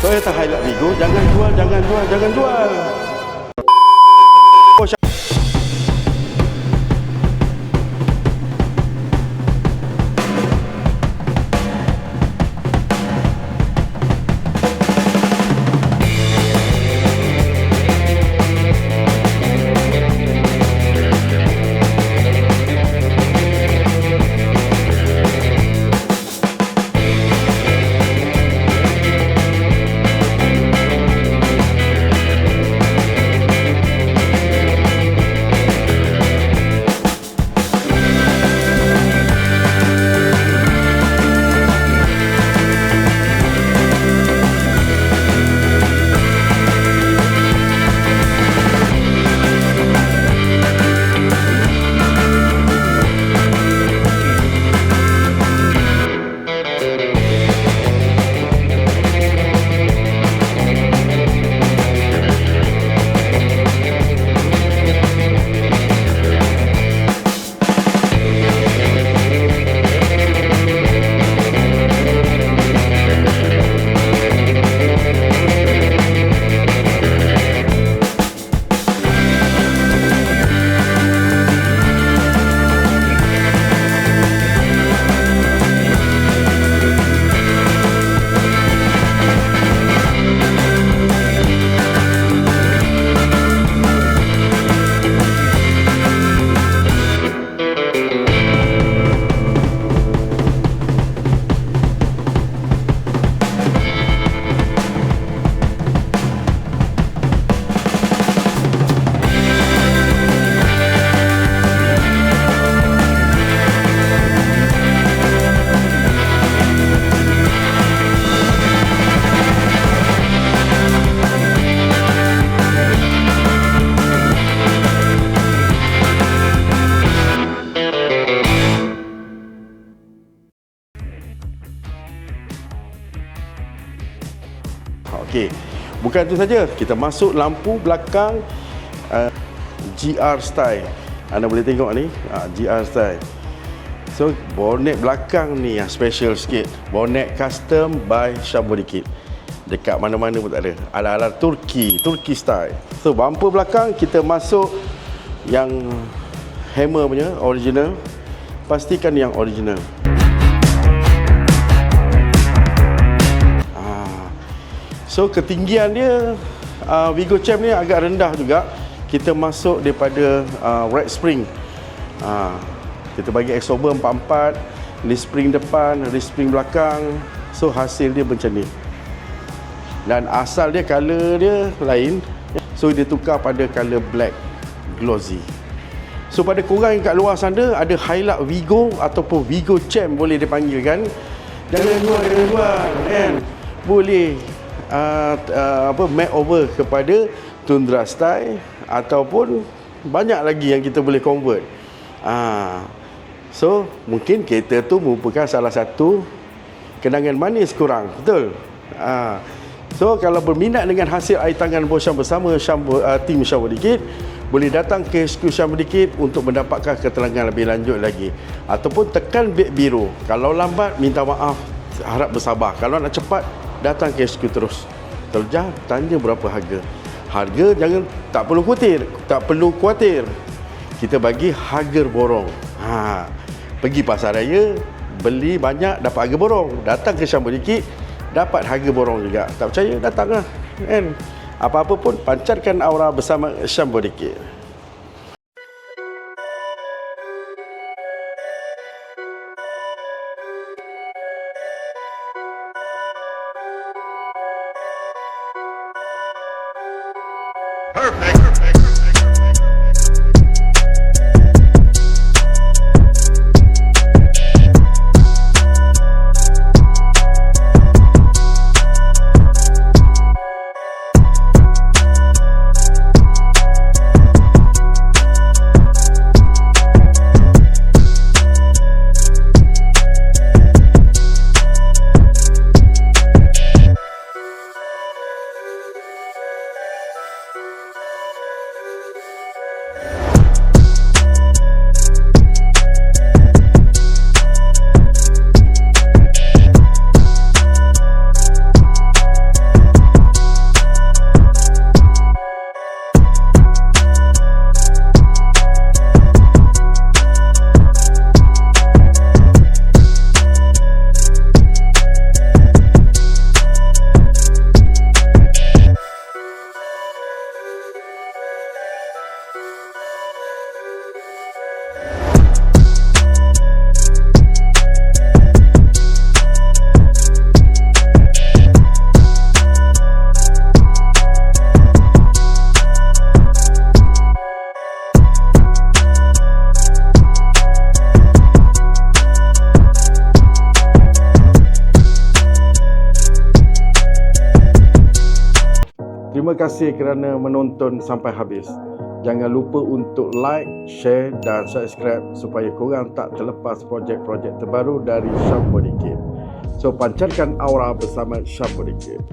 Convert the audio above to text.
Toyota Hilux Vigo, jangan jual, jangan jual, jangan jual. Okey, bukan itu saja, kita masuk lampu belakang GR style. Anda boleh tengok ni, GR style. So, bonet belakang ni yang special sikit. Bonet custom by Shambodikit. Dekat mana-mana pun tak ada. Ala-ala Turki style. So, bumper belakang kita masuk yang hammer punya, original. Pastikan yang original. So ketinggian dia Vigo Champ ni agak rendah juga. Kita masuk daripada rack spring. Kita bagi exober 44, leaf spring depan, leaf spring belakang. So hasil dia macam ni. Dan asal dia color dia lain. So dia tukar pada color black glossy. So pada korang yang kat luar sana ada Hilux Vigo ataupun Vigo Champ boleh dipanggilkan. Jangan jual kan. Boleh makeover kepada Tundra style ataupun banyak lagi yang kita boleh convert. So mungkin kereta tu merupakan salah satu kenangan manis korang, betul? So kalau berminat dengan hasil air tangan Boscham bersama tim Shambodikit, boleh datang ke HQ Shambodikit untuk mendapatkan keterangan lebih lanjut lagi, ataupun tekan beg biru. Kalau lambat minta maaf, harap bersabar. Kalau nak cepat, datang ke HQ terus. Terjah, tanya berapa harga. Harga tak perlu khawatir. Kita bagi harga borong. Pergi pasar raya, beli banyak dapat harga borong. Datang ke Shambodikit, dapat harga borong juga. Tak percaya, datanglah. Kan? Apa-apa pun pancarkan aura bersama Shambodikit. Perfect. Terima kasih kerana menonton sampai habis. Jangan lupa untuk like, share dan subscribe supaya korang tak terlepas projek-projek terbaru dari Syam Body Kit. So, pancarkan aura bersama Syam Body Kit.